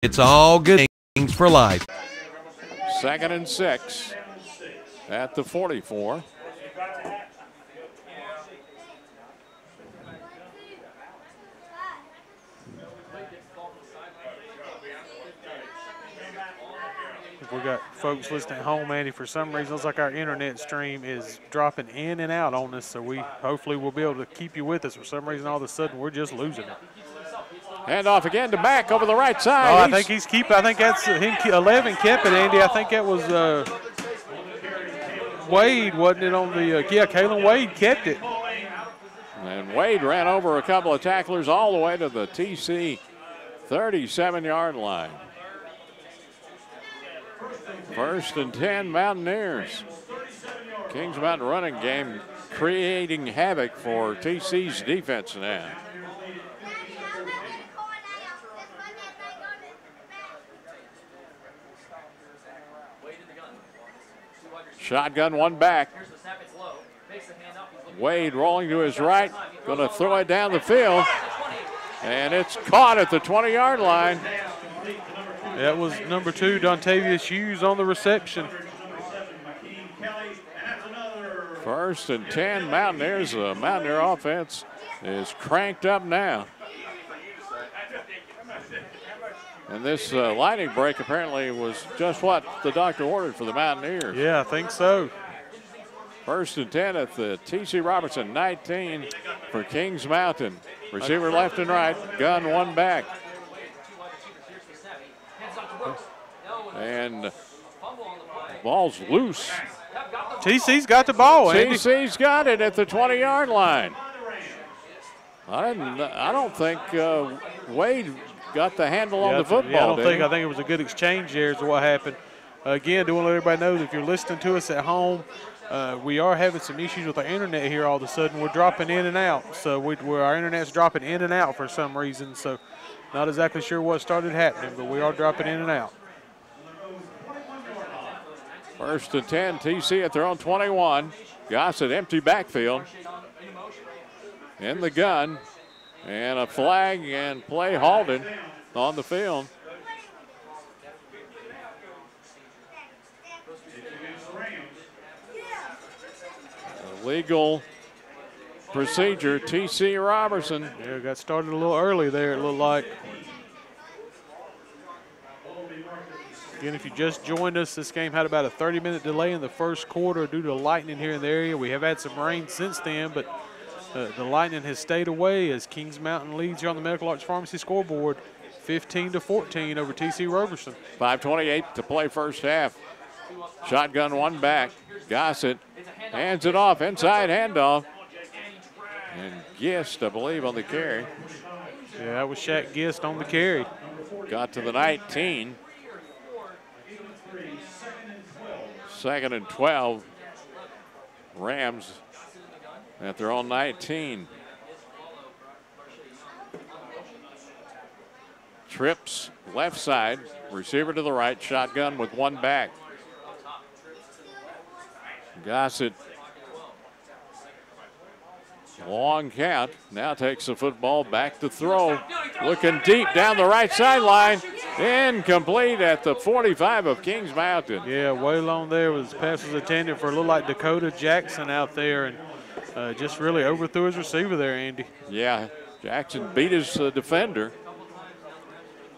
It's all good things for life. 2nd and 6 at the 44. We got folks listening at home, Andy. For some reason, it looks like our internet stream is dropping in and out on us, so we hopefully will be able to keep you with us. For some reason, all of a sudden, we're just losing it. Hand off again to Mack over the right side. Oh, I think he's keeping. I think that's him. 11 kept it, Andy. I think that was Wade, wasn't it? On the yeah, Kailyn Wade kept it. And Wade ran over a couple of tacklers all the way to the TC 37-yard line. 1st and 10 Mountaineers. Kings Mountain running game creating havoc for TC's defense now. Shotgun one back. Wade rolling to his right, going to throw it down the field, and it's caught at the 20-yard line. That was number 2, Dontavius Hughes, on the reception. 1st and 10 Mountaineers. The Mountaineer offense is cranked up now. And this lightning break apparently was just what the doctor ordered for the Mountaineers. Yeah, I think so. 1st and 10 at the TC Roberson 19 for Kings Mountain. Receiver left and right, gun one back. And ball's loose. TC's got the ball, Andy. TC's got it at the 20-yard line. I don't think Wade got the handle on the football. I think it was a good exchange there is what happened. Again, do want to let everybody know that if you're listening to us at home, we are having some issues with our internet here all of a sudden. We're dropping in and out. So our internet's dropping in and out for some reason. So not exactly sure what started happening, but we are dropping in and out. 1st and 10, TC at their own 21. Gossett empty backfield. In the gun. And a flag and play halted on the field. Legal procedure, TC Roberson. Yeah, got started a little early there, it looked like. Again, if you just joined us, this game had about a 30-minute delay in the first quarter due to lightning here in the area. We have had some rain since then, but the lightning has stayed away as Kings Mountain leads here on the Medical Arts Pharmacy scoreboard, 15-14 over TC Roberson. 5:28 to play first half. Shotgun one back. Gossett hands it off, inside handoff. And Gist, I believe, on the carry. Yeah, that was Shaq Gist on the carry. Got to the 19. 2nd and 12. Rams at their own 19. Trips left side, receiver to the right, shotgun with one back. Gossett, long count, now takes the football back to throw. Looking deep down the right sideline. Incomplete at the 45 of Kings Mountain. Yeah, way long there. Pass was intended for a little like Dakota Jackson out there, and just really overthrew his receiver there, Andy. Yeah, Jackson beat his defender.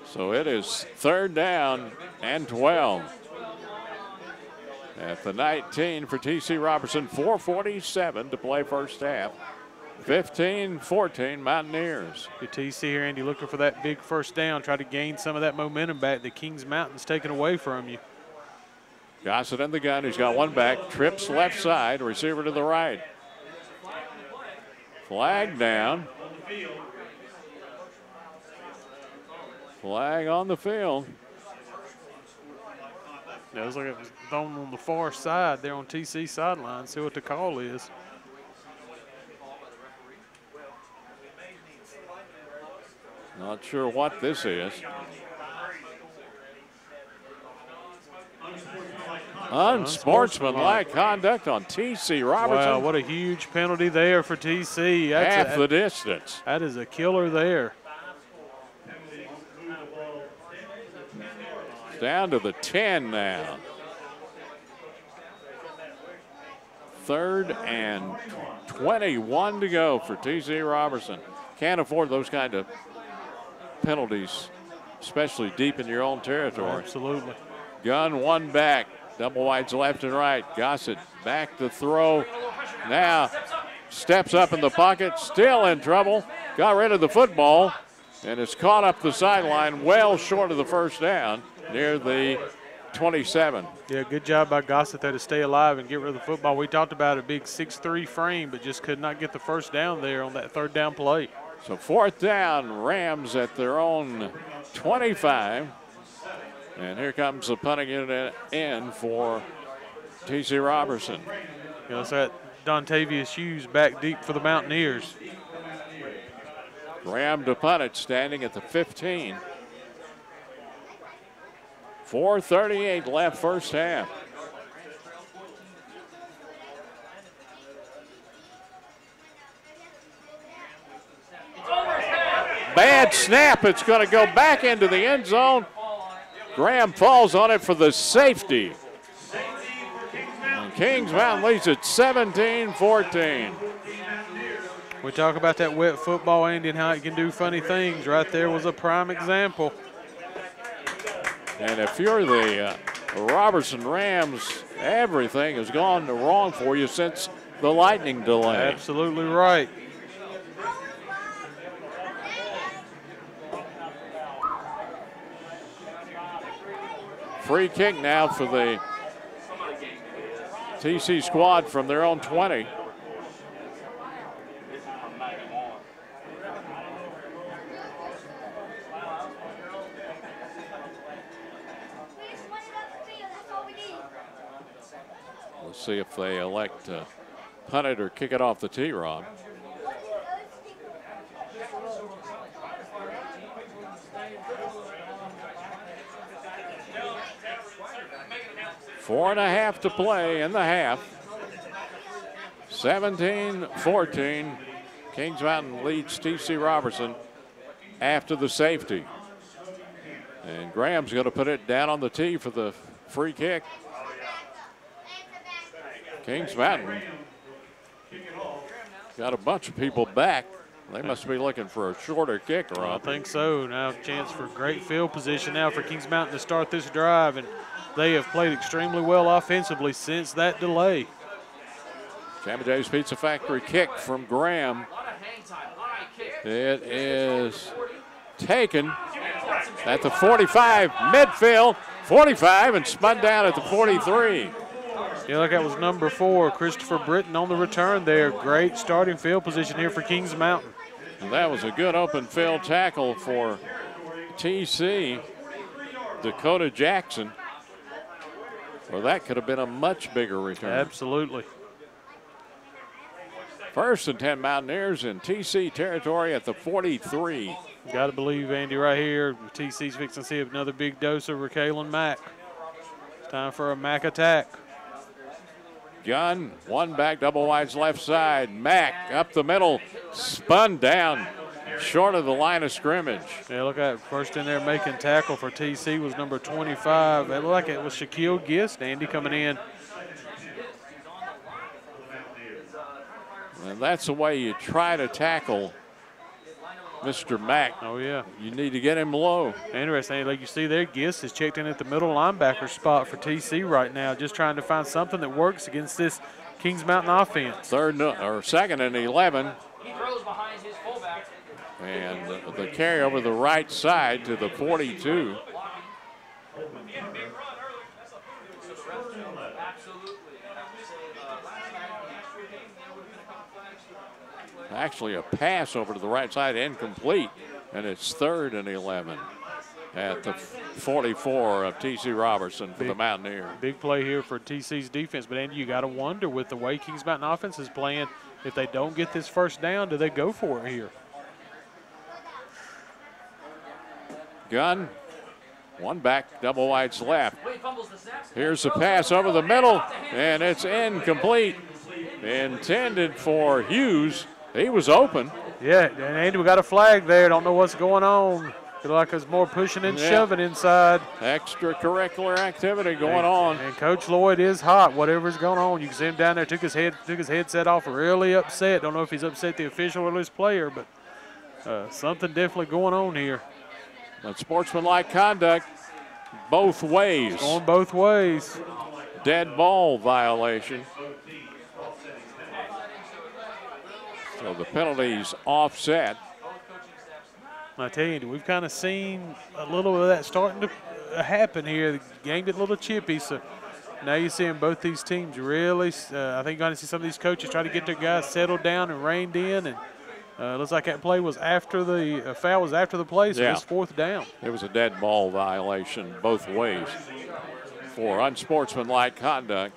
So it is 3rd down and 12. At the 19 for TC Roberson, 4:47 to play first half. 15-14 Mountaineers. The TC here, Andy, looking for that big first down, try to gain some of that momentum back that Kings Mountain's taken away from you. Gossett in the gun, he's got one back, trips left side, receiver to the right. Flag down. Flag on the field. Yeah, it was like it was thrown on the far side there on TC sideline. See what the call is. Not sure what this is. Unsportsmanlike conduct on TC Roberson. Wow, what a huge penalty there for TC. Half the distance. That is a killer there. Down to the 10 now. 3rd and 21 to go for TC Roberson. Can't afford those kind of penalties, especially deep in your own territory. Absolutely. Gunn one back. Double wides left and right. Gossett back to throw. Now steps up in the pocket. Still in trouble. Got rid of the football. And it's caught up the sideline well short of the first down near the 27. Yeah, good job by Gossett there to stay alive and get rid of the football. We talked about a big 6'3" frame, but just could not get the first down there on that 3rd down play. So 4th down, Rams at their own 25. And here comes the punting unit in for TC Roberson. You know, it's that Dontavius Hughes back deep for the Mountaineers. Graham to punt it, standing at the 15. 4:38 left first half. Bad snap. It's going to go back into the end zone. Graham falls on it for the safety. And Kings Mountain leads at 17-14. We talk about that wet football, Andy, and how it can do funny things. Right there was a prime example. And if you're the Roberson Rams, everything has gone wrong for you since the lightning delay. Absolutely right. Free kick now for the TC squad from their own 20. Let's see if they elect to punt it or kick it off the tee, Rob. Four and a half to play in the half. 17-14. Kings Mountain leads TC Roberson after the safety. And Graham's going to put it down on the tee for the free kick. Kings Mountain got a bunch of people back. They must be looking for a shorter kick, Rob. I think so. Now a chance for great field position now for Kings Mountain to start this drive, and they have played extremely well offensively since that delay. Jamie J's Pizza Factory kick from Graham. It is taken at the 45, midfield, 45, and spun down at the 43. Yeah, like that was number 4, Christopher Britton on the return there. Great starting field position here for Kings Mountain. And that was a good open field tackle for TC. Dakota Jackson. Well, that could have been a much bigger return. Absolutely. 1st and 10 Mountaineers in TC territory at the 43. Got to believe, Andy, right here, TC's fixing to see another big dose over Kailyn Mack. It's time for a Mack attack. Gunn, one back, double wides left side. Mack up the middle, spun down short of the line of scrimmage. Yeah, look at first in there making tackle for TC was number 25. It looked like it was Shaquille Gist, Andy, coming in. And that's the way you try to tackle Mr. Mack. Oh, yeah. You need to get him low. Interesting. Like you see there, Gist is checked in at the middle linebacker spot for TC right now, just trying to find something that works against this Kings Mountain offense. 2nd and 11. He throws behind his fullback. And the carry over the right side to the 42. Actually, a pass over to the right side, incomplete, and it's 3rd and 11 at the 44 of TC Roberson for the Mountaineers. Big play here for TC's defense, but Andy, you got to wonder with the way Kings Mountain offense is playing, if they don't get this first down, do they go for it here? Gunn, one back, double wides left. Here's the pass over the middle, and it's incomplete. Intended for Hughes. He was open. Yeah, and Andy, we got a flag there. Don't know what's going on. Feel like there's more pushing and shoving inside. Extracurricular activity going on. And Coach Lloyd is hot, whatever's going on. You can see him down there, took his headset off, really upset. Don't know if he's upset the official or his player, but something definitely going on here. Unsportsmanlike conduct both ways. Going both ways. Dead ball violation. So the penalty's offset. I tell you, we've kind of seen a little of that starting to happen here. The game get a little chippy, so now you're seeing both these teams really, I think you're going to see some of these coaches try to get their guys settled down and reined in, and looks like that play was after the foul was after the play, so it's 4th down. It was a dead ball violation both ways for unsportsmanlike conduct.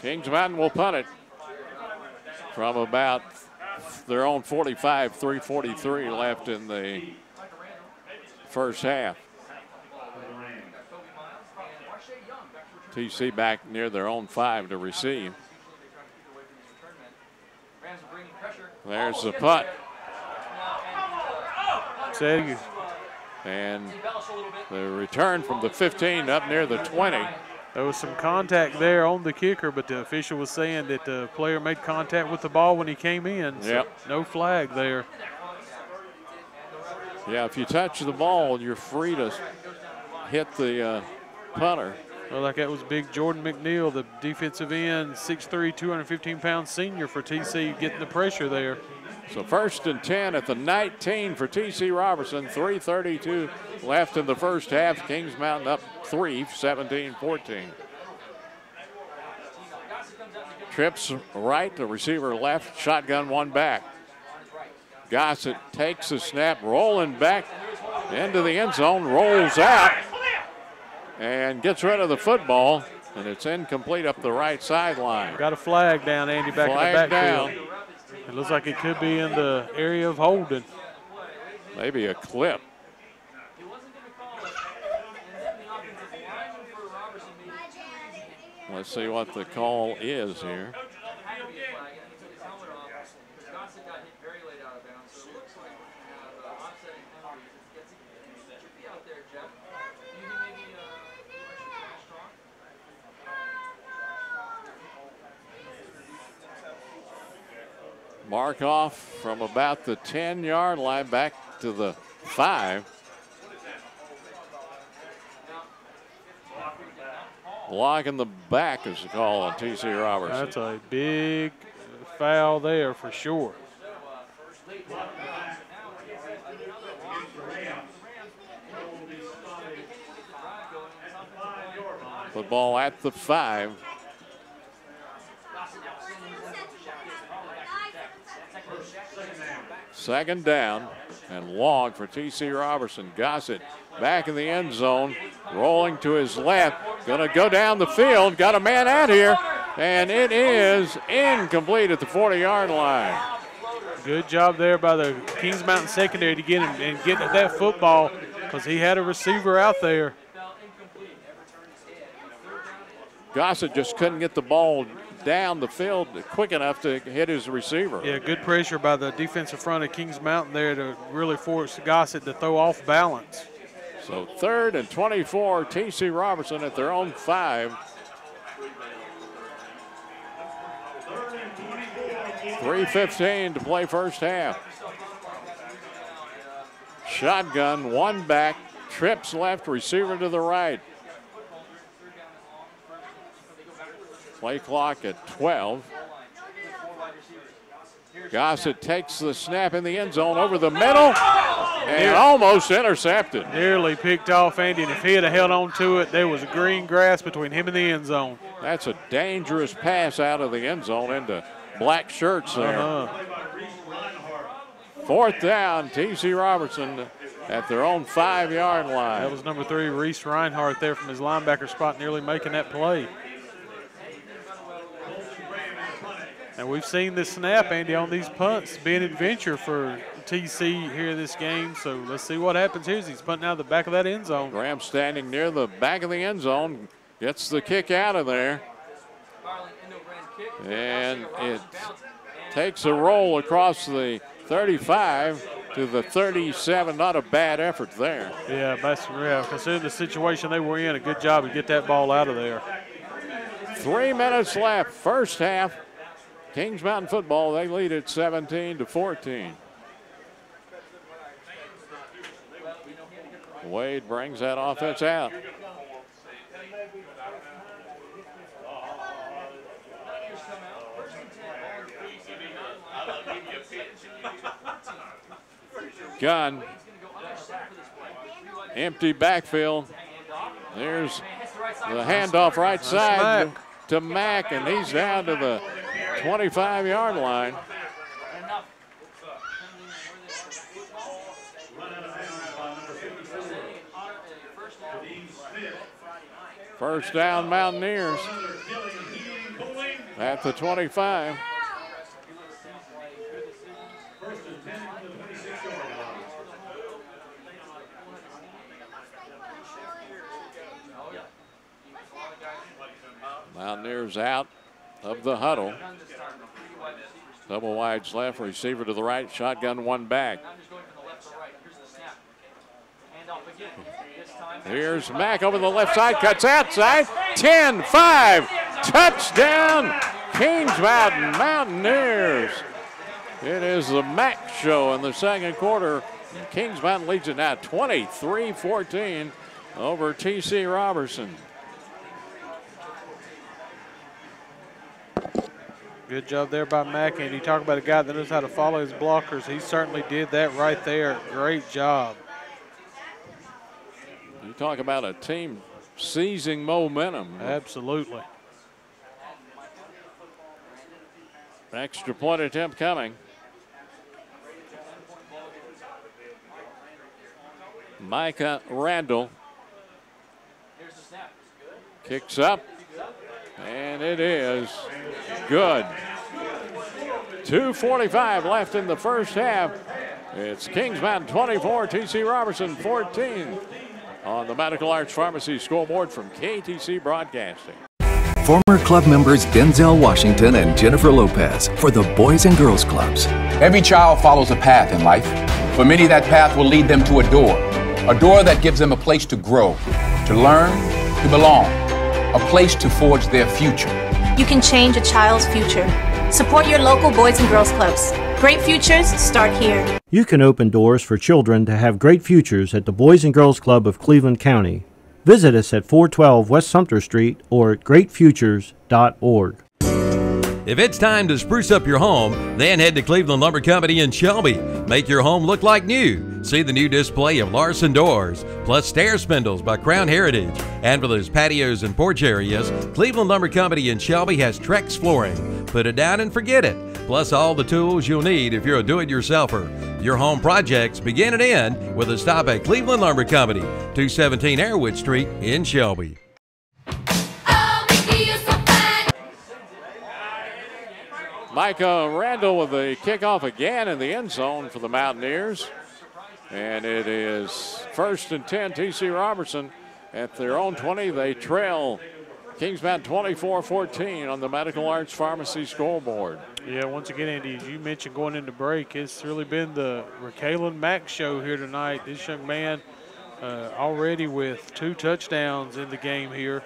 Kings Mountain will punt it from about their own 45, 3:43 left in the first half. TC back near their own 5 to receive. There's the punt. And the return from the 15 up near the 20. There was some contact there on the kicker, but the official was saying that the player made contact with the ball when he came in. So no flag there. Yeah, if you touch the ball, you're free to hit the punter. Well, like that was big Jordan McNeil, the defensive end, 6'3", 215-pound senior for TC, getting the pressure there. So 1st and 10 at the 19 for TC Roberson. 3:32 left in the first half. Kings Mountain up 3, 17-14. Trips right, the receiver left, shotgun one back. Gossett takes the snap, rolling back into the end zone, rolls out, and gets rid of the football, and it's incomplete up the right sideline. Got a flag down, Andy, back in the backfield. It looks like it could be in the area of holding. Maybe a clip. Let's see what the call is here. Mark off from about the 10-yard line back to the 5. Block in the back is the call on TC Roberson. That's a big foul there for sure. Football at the 5. Second down and long for TC Roberson. Gossett back in the end zone, rolling to his left. Going to go down the field. Got a man out here, and it is incomplete at the 40-yard line. Good job there by the Kings Mountain secondary to get him and get at that football because he had a receiver out there. Gossett just couldn't get the ball down the field quick enough to hit his receiver. Yeah, good pressure by the defensive front of Kings Mountain there to really force Gossett to throw off balance. So 3rd and 24, TC Roberson at their own 5. 3:15 to play first half. Shotgun, one back, trips left, receiver to the right. Play clock at 12. Gossett takes the snap in the end zone over the middle and almost intercepted. Nearly picked off, Andy, and if he had held on to it, there was green grass between him and the end zone. That's a dangerous pass out of the end zone into black shirts there. 4th down, TC Roberson at their own 5-yard line. That was number 3, Reese Reinhardt there from his linebacker spot, nearly making that play. And we've seen this snap, Andy, on these punts be an adventure for TC here in this game. So let's see what happens here as he's punting out of the back of that end zone. Graham standing near the back of the end zone, gets the kick out of there. And it takes a roll across the 35 to to the 37. Not a bad effort there. Yeah, considering the situation they were in, a good job to get that ball out of there. 3 minutes left, first half. Kings Mountain football, they lead at 17-14. Wade brings that offense out. Gun. Empty backfield. There's the handoff right side to Mack, and he's down to the 25-yard line. First down, Mountaineers at the 25. Mountaineers out of the huddle. Double wides left, receiver to the right, shotgun one back. Here's Mack over the left side, cuts outside, 10-5, touchdown, Kings Mountain Mountaineers. It is the Mack show in the second quarter. Kings Mountain leads it now 23-14 over TC Roberson. Good job there by Mack, and you talk about a guy that knows how to follow his blockers. He certainly did that right there. Great job. You talk about a team seizing momentum. Absolutely. Extra point attempt coming. Micah Randall kicks up, and it is good. 2:45 left in the first half. It's Kings Mountain 24, TC Roberson 14 on the Medical Arts Pharmacy scoreboard from KTC Broadcasting. Former club members Denzel Washington and Jennifer Lopez for the Boys and Girls Clubs. Every child follows a path in life. For many, that path will lead them to a door that gives them a place to grow, to learn, to belong, a place to forge their future. You can change a child's future. Support your local Boys and Girls Clubs. Great futures start here. You can open doors for children to have great futures at the Boys and Girls Club of Cleveland County. Visit us at 412 West Sumter Street or at greatfutures.org. If it's time to spruce up your home, then head to Cleveland Lumber Company in Shelby. Make your home look like new. See the new display of Larson doors, plus stair spindles by Crown Heritage. And for those patios and porch areas, Cleveland Lumber Company in Shelby has Trex flooring. Put it down and forget it. Plus all the tools you'll need if you're a do-it-yourselfer. Your home projects begin and end with a stop at Cleveland Lumber Company, 217 Airwood Street in Shelby. Micah Randall with the kickoff again in the end zone for the Mountaineers. And it is 1st and 10, TC Roberson at their own 20. They trail Kings Mountain 24-14 on the Medical Arts Pharmacy scoreboard. Yeah, once again, Andy, as you mentioned going into break, it's really been the Kailyn Mack show here tonight. This young man already with 2 touchdowns in the game here.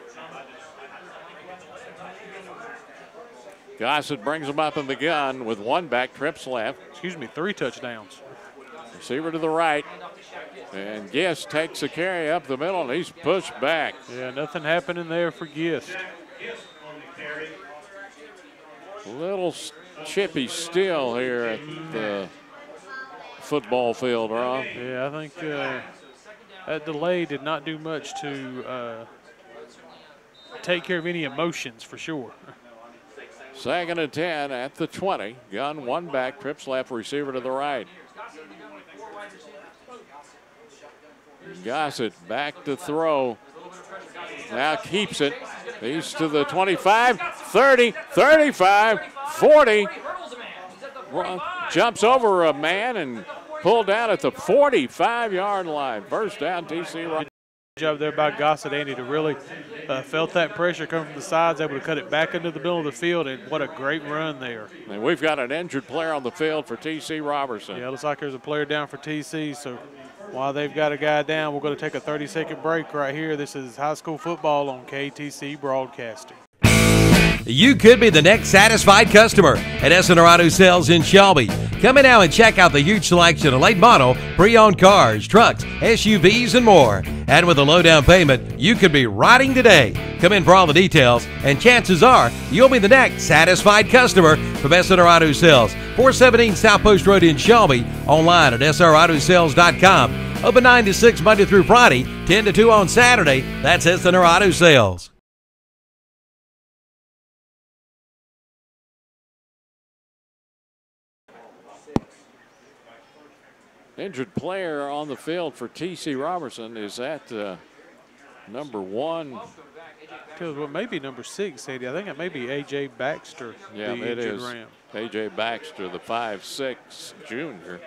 Gossett brings him up in the gun with one back, trips left. 3 touchdowns. Receiver to the right. And Gist takes a carry up the middle, and he's pushed back. Yeah, nothing happening there for Gist. A little chippy still here at the football field, Rob. Yeah, I think that delay did not do much to take care of any emotions for sure. 2nd and 10 at the 20. Gun one back, trips left, receiver to the right. Gossett back to throw. Now keeps it. He's to the 25, 30, 35, 40. Jumps over a man and pulled down at the 45-yard line. First down, TC. Job there by Gossett, Andy, to really felt that pressure come from the sides, able to cut it back into the middle of the field, and what a great run there. And we've got an injured player on the field for TC Roberson. Yeah, it looks like there's a player down for TC, so while they've got a guy down, we're going to take a 30-second break right here. This is high school football on KTC Broadcasting. You could be the next satisfied customer at SNR Auto Sales in Shelby. Come in now and check out the huge selection of late model, pre-owned cars, trucks, SUVs, and more. And with a low down payment, you could be riding today. Come in for all the details, and chances are you'll be the next satisfied customer from SNR Auto Sales, 417 South Post Road in Shelby. Online at srautosales.com. Open 9 to 6 Monday through Friday, 10 to 2 on Saturday. That's SNR Auto Sales. Injured player on the field for TC Roberson is that number 1. Well, maybe number 6, Andy. I think it may be A.J. Baxter. Yeah, the it is. Ram. A.J. Baxter, the 5'6" junior.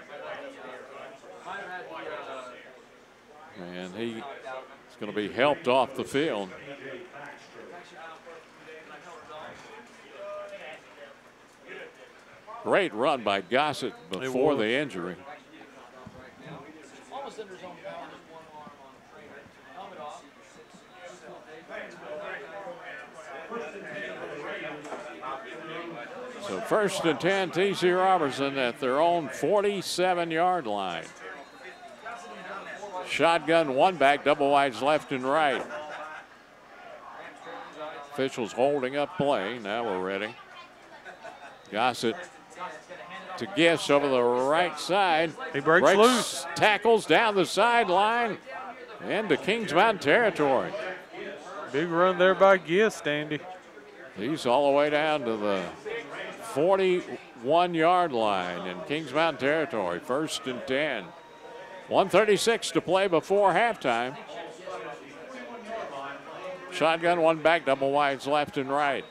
And he's going to be helped off the field. Great run by Gossett before the injury. So 1st and 10, TC Roberson at their own 47-yard line. Shotgun, one back, double wides left and right. Officials holding up play. Now we're ready. Gossett to Gifts over the right side. He breaks loose. Tackles down the sideline into Kings Mountain territory. Big run there by Gifts, Andy. He's all the way down to the 41-yard line in Kings Mountain territory. 1st and 10. 1:36 to play before halftime. Shotgun, one back, double wides left and right.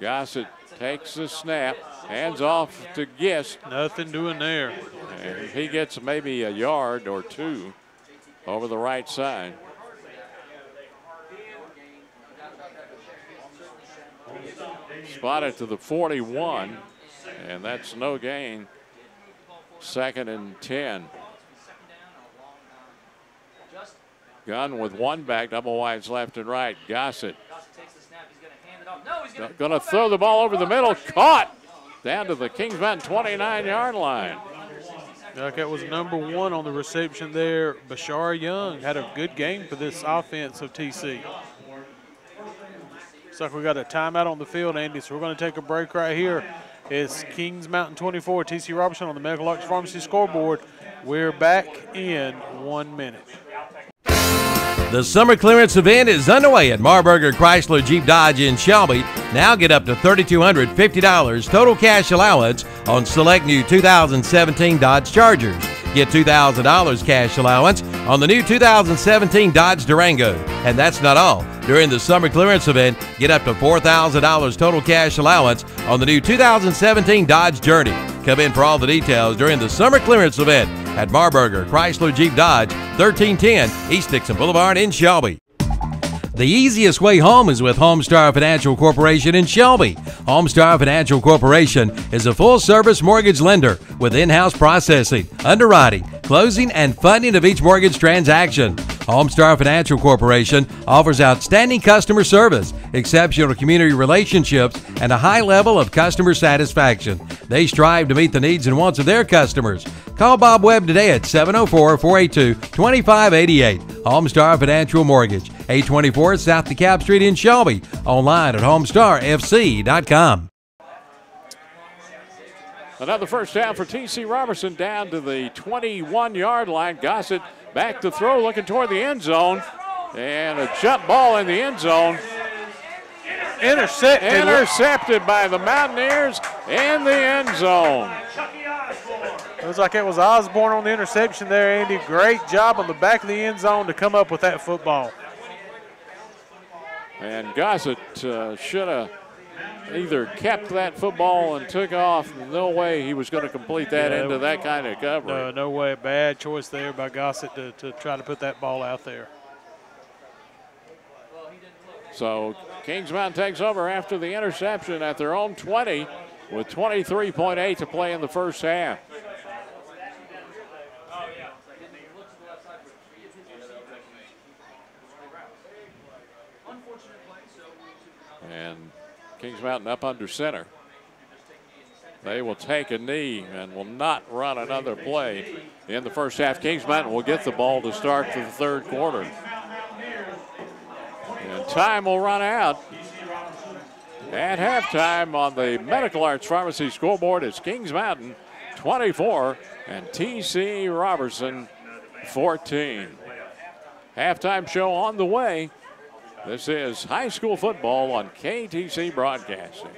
Gossett takes the snap, hands off to Gist. Nothing doing there. And he gets maybe a yard or two over the right side. Spotted to the 41, and that's no gain. 2nd and 10. Gunn with one back, double wides left and right. Gossett going to throw the ball over the middle. Caught down to the Kings Mountain 29-yard line. Like that was number 1 on the reception there. Bashar Young had a good game for this offense of TC. Looks like we got a timeout on the field, Andy, so we're going to take a break right here. It's Kings Mountain 24, TC Roberson on the Medical Arts Pharmacy scoreboard. We're back in 1 minute. The summer clearance event is underway at Marburger Chrysler Jeep Dodge in Shelby. Now get up to $3,250 total cash allowance on select new 2017 Dodge Chargers. Get $2,000 cash allowance on the new 2017 Dodge Durango. And that's not all. During the summer clearance event, get up to $4,000 total cash allowance on the new 2017 Dodge Journey. Come in for all the details during the summer clearance event at Marburger Chrysler Jeep Dodge, 1310 East Dixon Boulevard in Shelby. The easiest way home is with Homestar Financial Corporation in Shelby. Homestar Financial Corporation is a full-service mortgage lender with in-house processing, underwriting, closing, and funding of each mortgage transaction. Homestar Financial Corporation offers outstanding customer service, exceptional community relationships, and a high level of customer satisfaction. They strive to meet the needs and wants of their customers. Call Bob Webb today at 704-482-2588. Homestar Financial Mortgage, 824 South DeKalb Street in Shelby. Online at homestarfc.com. Another first down for TC Roberson down to the 21-yard line. Gossett back to throw, looking toward the end zone. And a jump ball in the end zone. Intercepted by the Mountaineers in the end zone. It was like it was Osborne on the interception there, Andy. Great job on the back of the end zone to come up with that football. And Gossett should have either kept that football and took off. No way he was going to complete that into that kind of coverage. No way. Bad choice there by Gossett to try to put that ball out there. So Kings Mountain takes over after the interception at their own 20 with 23.8 to play in the first half. And Kings Mountain up under center. They will take a knee and will not run another play in the first half. Kings Mountain will get the ball to start the third quarter. And time will run out. At halftime on the Medical Arts Pharmacy scoreboard, it's Kings Mountain 24 and TC Roberson 14. Halftime show on the way. This is high school football on KTC Broadcasting.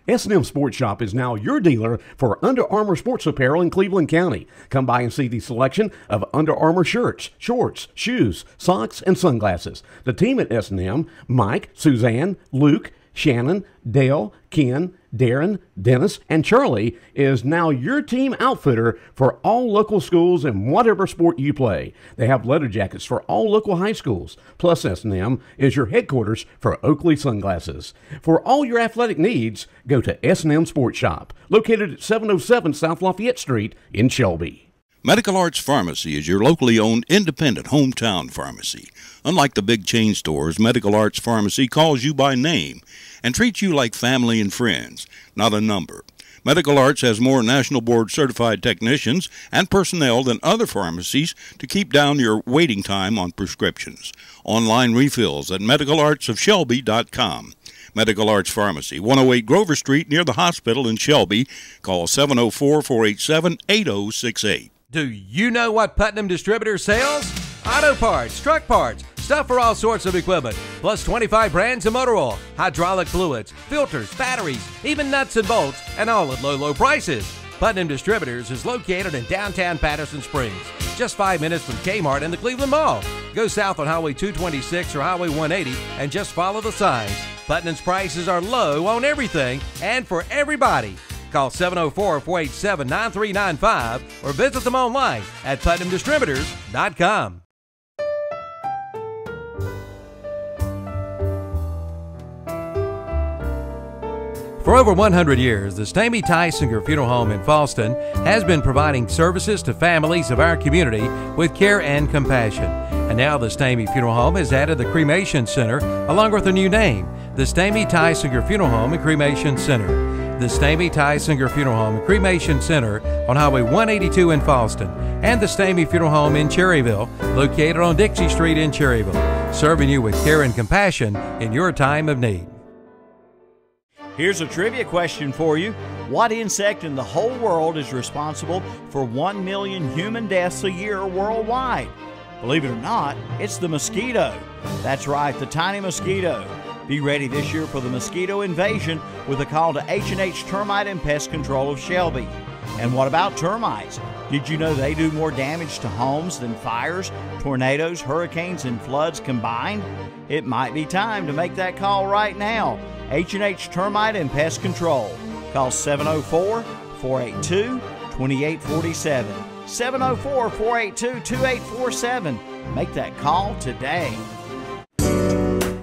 S&M Sports Shop is now your dealer for Under Armour sports apparel in Cleveland County. Come by and see the selection of Under Armour shirts, shorts, shoes, socks, and sunglasses. The team at S&M, Mike, Suzanne, Luke, Shannon, Dale, Ken, Darren, Dennis, and Charlie, is now your team outfitter for all local schools in whatever sport you play. They have leather jackets for all local high schools. Plus, S&M is your headquarters for Oakley Sunglasses. For all your athletic needs, go to S&M Sports Shop, located at 707 South Lafayette Street in Shelby. Medical Arts Pharmacy is your locally owned independent hometown pharmacy. Unlike the big chain stores, Medical Arts Pharmacy calls you by name and treats you like family and friends, not a number. Medical Arts has more National Board certified technicians and personnel than other pharmacies to keep down your waiting time on prescriptions. Online refills at medicalartsofshelby.com. Medical Arts Pharmacy, 108 Grover Street near the hospital in Shelby. Call 704-487-8068. Do you know what Putnam Distributors sells? Auto parts, truck parts, stuff for all sorts of equipment, plus 25 brands of motor oil, hydraulic fluids, filters, batteries, even nuts and bolts, and all at low, low prices. Putnam Distributors is located in downtown Patterson Springs, just 5 minutes from Kmart and the Cleveland Mall. Go south on Highway 226 or Highway 180 and just follow the signs. Putnam's prices are low on everything and for everybody. Call 704-487-9395 or visit them online at PutnamDistributors.com. For over 100 years, the Stamey Tysinger Funeral Home in Falston has been providing services to families of our community with care and compassion. And now the Stamey Funeral Home has added the Cremation Center along with a new name, the Stamey Tysinger Funeral Home and Cremation Center. The Stamey Tysinger Funeral Home and Cremation Center on Highway 182 in Falston, and the Stamey Funeral Home in Cherryville, located on Dixie Street in Cherryville, serving you with care and compassion in your time of need. Here's a trivia question for you. What insect in the whole world is responsible for 1 million human deaths a year worldwide? Believe it or not, it's the mosquito. That's right, the tiny mosquito. Be ready this year for the mosquito invasion with a call to H&H Termite and Pest Control of Shelby. And what about termites? Did you know they do more damage to homes than fires, tornadoes, hurricanes, and floods combined? It might be time to make that call right now. H&H Termite and Pest Control. Call 704-482-2847. 704-482-2847. Make that call today.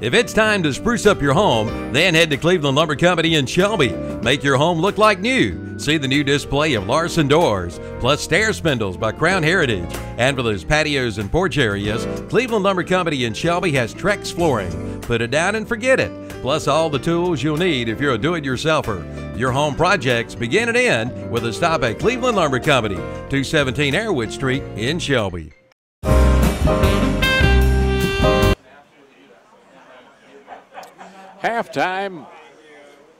If it's time to spruce up your home, then head to Cleveland Lumber Company in Shelby. Make your home look like new. See the new display of Larson doors, plus stair spindles by Crown Heritage. And for those patios and porch areas, Cleveland Lumber Company in Shelby has Trex flooring. Put it down and forget it. Plus all the tools you'll need if you're a do-it-yourselfer. Your home projects begin and end with a stop at Cleveland Lumber Company, 217 Airwood Street in Shelby. Halftime,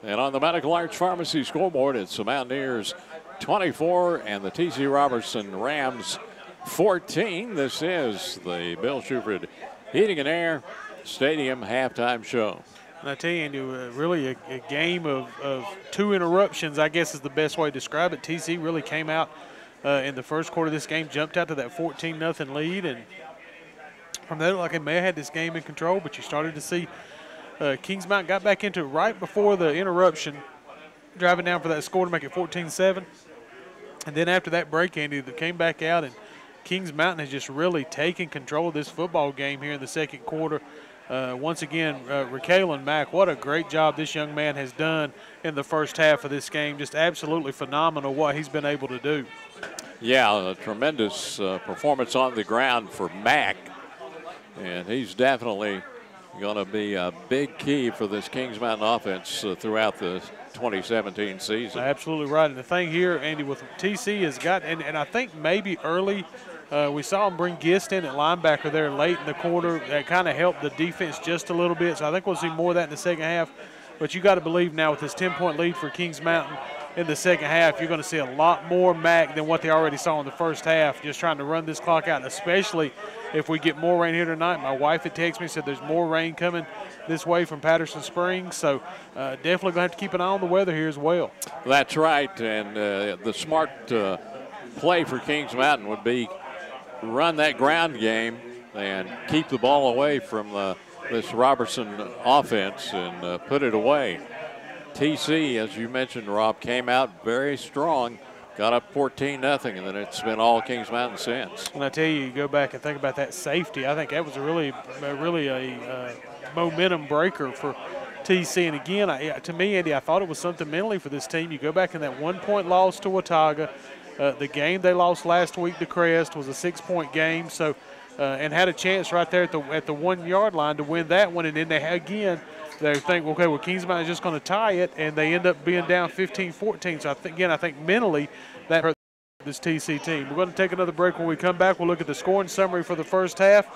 and on the Medical Arts Pharmacy scoreboard, it's the Mountaineers 24 and the TC Roberson Rams 14. This is the Bill Shuford Heating and Air Stadium halftime show. And I tell you, Andy, really a game of two interruptions, I guess is the best way to describe it. TC really came out in the first quarter of this game, jumped out to that 14-0 lead, and from there, like they may have had this game in control, but you started to see Kings Mountain got back into it right before the interruption, driving down for that score to make it 14-7. And then after that break, Andy, they came back out, and Kings Mountain has just really taken control of this football game here in the second quarter. Once again, Kailyn Mack, what a great job this young man has done in the first half of this game. Just absolutely phenomenal what he's been able to do. Yeah, a tremendous performance on the ground for Mack. And he's definitely going to be a big key for this Kings Mountain offense throughout the 2017 season. Absolutely right. And the thing here, Andy, with TC has got, and I think maybe early, we saw him bring Gist in at linebacker there late in the quarter. That kind of helped the defense just a little bit. So I think we'll see more of that in the second half. But you got to believe now with this 10-point lead for Kings Mountain in the second half, you're going to see a lot more Mack than what they already saw in the first half, just trying to run this clock out, especially if we get more rain here tonight. My wife had texted me, said there's more rain coming this way from Patterson Springs, so definitely going to have to keep an eye on the weather here as well. That's right, and the smart play for Kings Mountain would be run that ground game and keep the ball away from this Roberson offense and put it away. TC, as you mentioned, Rob, came out very strong, got up 14-0, and then it's been all Kings Mountain since. And I tell you, you go back and think about that safety. I think that was really a momentum breaker for TC. And again, to me, Andy, I thought it was something mentally for this team. You go back in that 1-point loss to Watauga. The game they lost last week to Crest was a 6-point game. So, and had a chance right there at the 1-yard line to win that one. And then they think, okay, well, Kings Mountain is just going to tie it, and they end up being down 15-14. So, I think mentally that hurt this TC team. We're going to take another break. When we come back, we'll look at the scoring summary for the first half.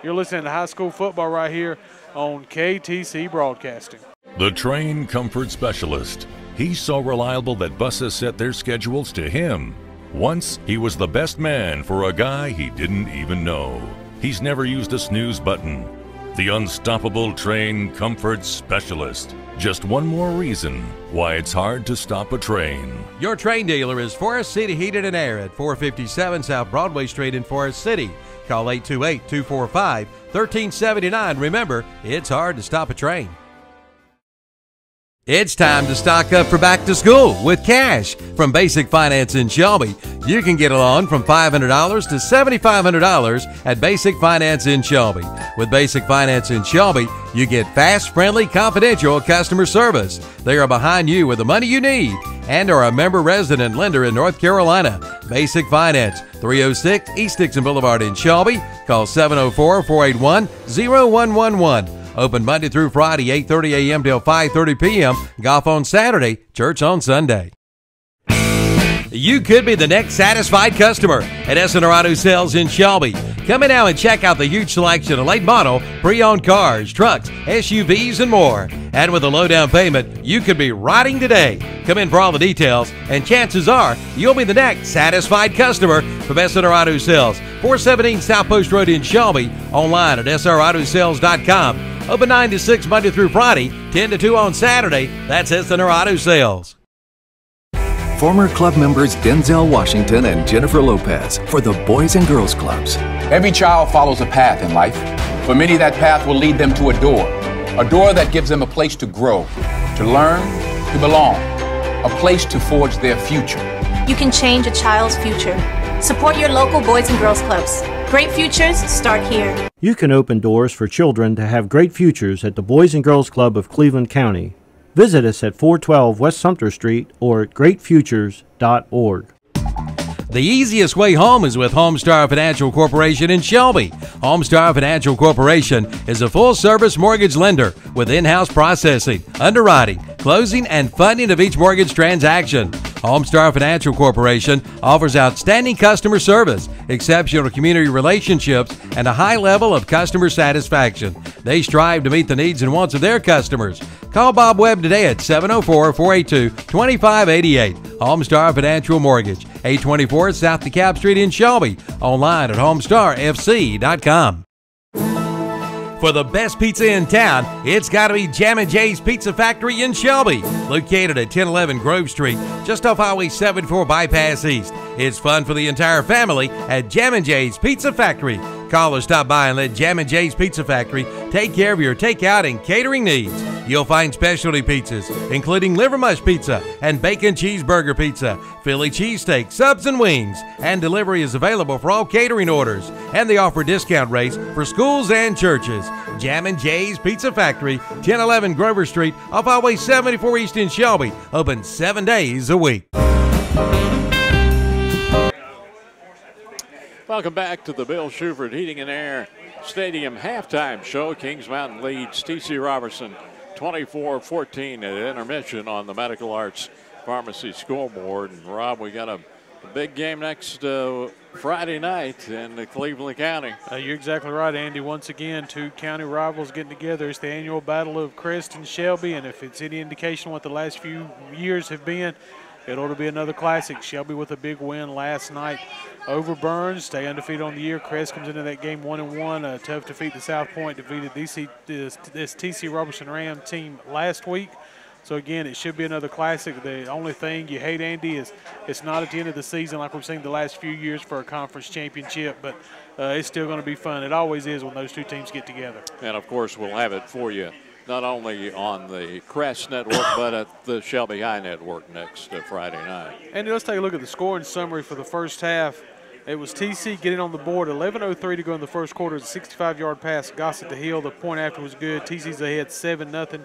You're listening to high school football right here on KTC Broadcasting. The Train Comfort Specialist. He's so reliable that buses set their schedules to him. Once, he was the best man for a guy he didn't even know. He's never used a snooze button. The unstoppable Train Comfort Specialist. Just one more reason why it's hard to stop a train. Your train dealer is Forest City Heated and Air at 457 South Broadway Street in Forest City. Call 828-245-1379. Remember, it's hard to stop a train. It's time to stock up for back to school with cash from Basic Finance in Shelby. You can get a loan from $500 to $7,500 at Basic Finance in Shelby. With Basic Finance in Shelby, you get fast, friendly, confidential customer service. They are behind you with the money you need and are a member resident lender in North Carolina. Basic Finance, 306 East Dixon Boulevard in Shelby. Call 704-481-0111. Open Monday through Friday, 8:30 a.m. till 5:30 p.m. Golf on Saturday, church on Sunday. You could be the next satisfied customer at S&R Auto Sales in Shelby. Come in now and check out the huge selection of late model, pre-owned cars, trucks, SUVs, and more. And with a low down payment, you could be riding today. Come in for all the details, and chances are you'll be the next satisfied customer from S&R Auto Sales, 417 South Post Road in Shelby. Online at srautosales.com. Open 9 to 6 Monday through Friday, 10 to 2 on Saturday. That's S&R Auto Sales. Former club members Denzel Washington and Jennifer Lopez for the Boys and Girls Clubs. Every child follows a path in life. For many, that path will lead them to a door that gives them a place to grow, to learn, to belong, a place to forge their future. You can change a child's future. Support your local Boys and Girls Clubs. Great futures start here. You can open doors for children to have great futures at the Boys and Girls Club of Cleveland County. Visit us at 412 West Sumter Street or at greatfutures.org. The easiest way home is with Homestar Financial Corporation in Shelby. Homestar Financial Corporation is a full-service mortgage lender with in-house processing, underwriting, closing, and funding of each mortgage transaction. Homestar Financial Corporation offers outstanding customer service, exceptional community relationships, and a high level of customer satisfaction. They strive to meet the needs and wants of their customers. Call Bob Webb today at 704-482-2588. Homestar Financial Mortgage, 824 South DeKalb Street in Shelby. Online at homestarfc.com. For the best pizza in town, it's got to be Jammin' Jay's Pizza Factory in Shelby, located at 1011 Grove Street, just off Highway 74 Bypass East. It's fun for the entire family at Jammin' Jay's Pizza Factory. Call or stop by and let Jammin' Jay's Pizza Factory take care of your takeout and catering needs. You'll find specialty pizzas, including liver mush pizza and bacon cheeseburger pizza, Philly cheesesteak, subs and wings, and delivery is available for all catering orders. And they offer discount rates for schools and churches. Jammin' Jay's Pizza Factory, 1011 Grover Street, off Highway 74 East in Shelby, open 7 days a week. Welcome back to the Bill Shuford Heating and Air Stadium halftime show. Kings Mountain leads TC Roberson 24-14 at intermission on the Medical Arts Pharmacy scoreboard. And Rob, we got a big game next Friday night in Cleveland County. You're exactly right, Andy. Once again, two county rivals getting together. It's the annual battle of Crest and Shelby, and if it's any indication what the last few years have been, it ought to be another classic. Shelby with a big win last night over Burns, stay undefeated on the year. Crest comes into that game 1-1. A tough defeat to South Point, defeated this TC Roberson Rams team last week. So again, it should be another classic. The only thing you hate, Andy, is it's not at the end of the season like we've seen the last few years for a conference championship, but it's still going to be fun. It always is when those two teams get together. And of course, we'll have it for you not only on the Crest Network, but at the Shelby High Network next Friday night. And let's take a look at the scoring summary for the first half. It was TC getting on the board, 11:03 to go in the first quarter. It's a 65-yard pass, Gossett to Hill. The point after was good. TC's ahead 7-0.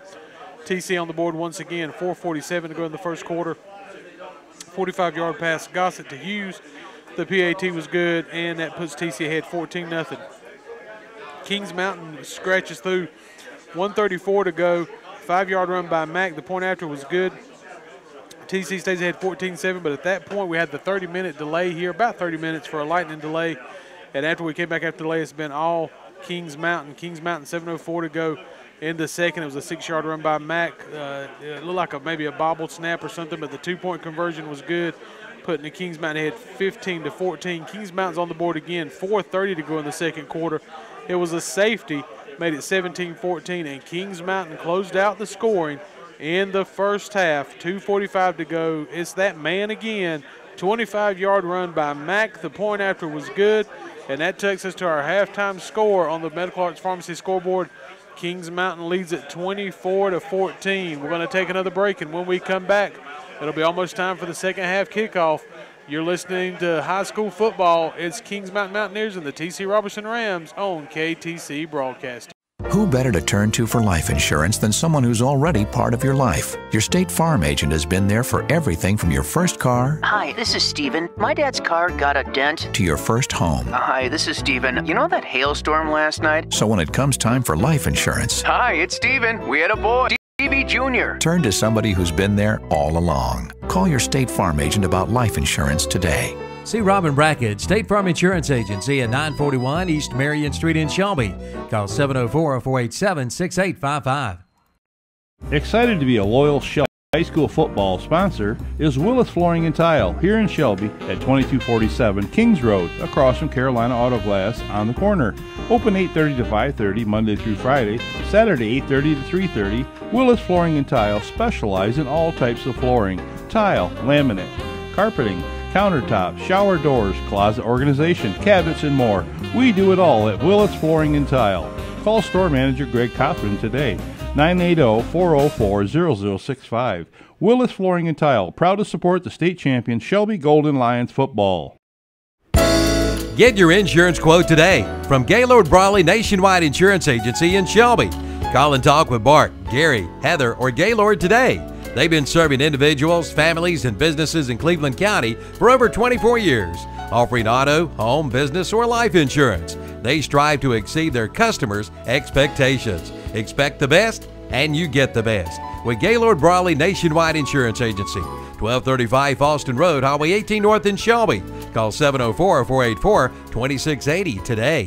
TC on the board once again, 4:47 to go in the first quarter. 45-yard pass, Gossett to Hughes. The PAT was good, and that puts TC ahead 14-0. Kings Mountain scratches through, 1:34 to go. 5-yard run by Mack. The point after was good. TC stays ahead 14-7, but at that point we had the 30-minute delay here, about 30 minutes for a lightning delay. And after we came back after the delay, it's been all Kings Mountain. Kings Mountain, 7:04 to go in the second. It was a 6-yard run by Mack. It looked like maybe a bobbled snap or something, but the two-point conversion was good, putting the Kings Mountain ahead 15-14. Kings Mountain's on the board again, 4:30 to go in the second quarter. It was a safety, made it 17-14, and Kings Mountain closed out the scoring in the first half. 2:45 to go. It's that man again. 25-yard run by Mack. The point after was good, and that takes us to our halftime score on the Medical Arts Pharmacy scoreboard. Kings Mountain leads at 24-14. We're going to take another break, and when we come back, it'll be almost time for the second half kickoff. You're listening to high school football. It's Kings Mountain Mountaineers and the TC Roberson Rams on KTC Broadcasting. Who better to turn to for life insurance than someone who's already part of your life? Your State Farm agent has been there for everything from your first car. Hi, this is Steven. My dad's car got a dent. To your first home. Hi, this is Steven. You know that hailstorm last night? So when it comes time for life insurance. Hi, it's Steven. We had a boy. Stevie Jr. Turn to somebody who's been there all along. Call your State Farm agent about life insurance today. See Robin Brackett, State Farm Insurance Agency at 941 East Marion Street in Shelby. Call 704-487-6855. Excited to be a loyal Shelby High School football sponsor is Willis Flooring and Tile here in Shelby at 2247 Kings Road, across from Carolina Auto Glass on the corner. Open 8:30 to 5:30 Monday through Friday, Saturday 8:30 to 3:30. Willis Flooring and Tile specialize in all types of flooring, tile, laminate, carpeting, countertops, shower doors, closet organization, cabinets, and more. We do it all at Willis Flooring and Tile. Call store manager Greg Cothran today, 980-404-0065. Willis Flooring and Tile, proud to support the state champion Shelby Golden Lions football. Get your insurance quote today from Gaylord Brawley Nationwide Insurance Agency in Shelby. Call and talk with Bart, Gary, Heather, or Gaylord today. They've been serving individuals, families, and businesses in Cleveland County for over 24 years, offering auto, home, business, or life insurance. They strive to exceed their customers' expectations. Expect the best, and you get the best with Gaylord Brawley Nationwide Insurance Agency, 1235 Falston Road, Highway 18 North in Shelby. Call 704-484-2680 today.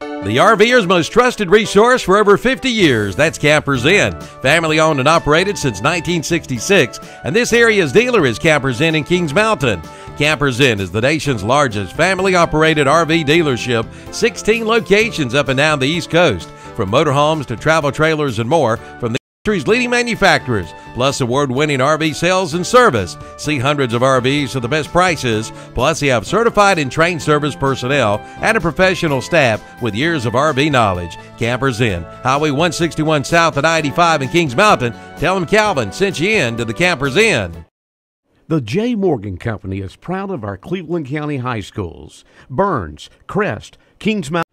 The RVer's most trusted resource for over 50 years, that's Campers Inn. Family owned and operated since 1966, and this area's dealer is Campers Inn in Kings Mountain. Campers Inn is the nation's largest family-operated RV dealership, 16 locations up and down the East Coast. From motorhomes to travel trailers and more, from the leading manufacturers, plus award-winning RV sales and service. See hundreds of RVs for the best prices, plus they have certified and trained service personnel and a professional staff with years of RV knowledge. Campers Inn, Highway 161 South at I-85 in Kings Mountain. Tell them Calvin sent you in to the Campers Inn. The J. Morgan Company is proud of our Cleveland County high schools. Burns, Crest, Kings Mountain.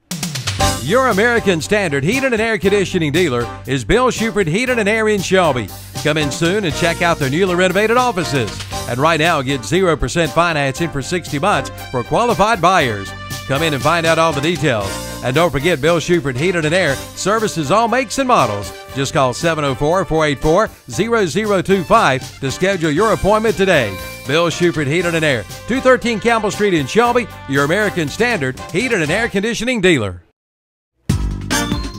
Your American Standard Heating and Air Conditioning dealer is Bill Shuford Heating and Air in Shelby. Come in soon and check out their newly renovated offices. And right now, get 0% financing for 60 months for qualified buyers. Come in and find out all the details. And don't forget, Bill Shuford Heating and Air services all makes and models. Just call 704-484-0025 to schedule your appointment today. Bill Shuford Heating and Air, 213 Campbell Street in Shelby, your American Standard Heating and Air Conditioning dealer.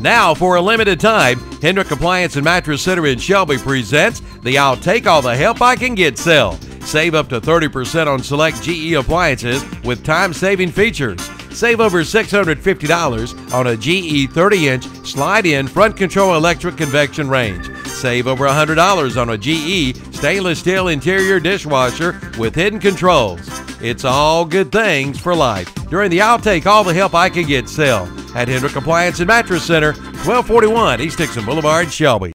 Now, for a limited time, Hendrick Appliance and Mattress Center in Shelby presents the I'll Take All the Help I Can Get sale. Save up to 30% on select GE appliances with time-saving features. Save over $650 on a GE 30-inch slide-in front control electric convection range. Save over $100 on a GE stainless steel interior dishwasher with hidden controls. It's all good things for life during the I'll Take All the Help I Can Get sale at Hendrick Appliance and Mattress Center, 1241 East Dixon Boulevard, Shelby.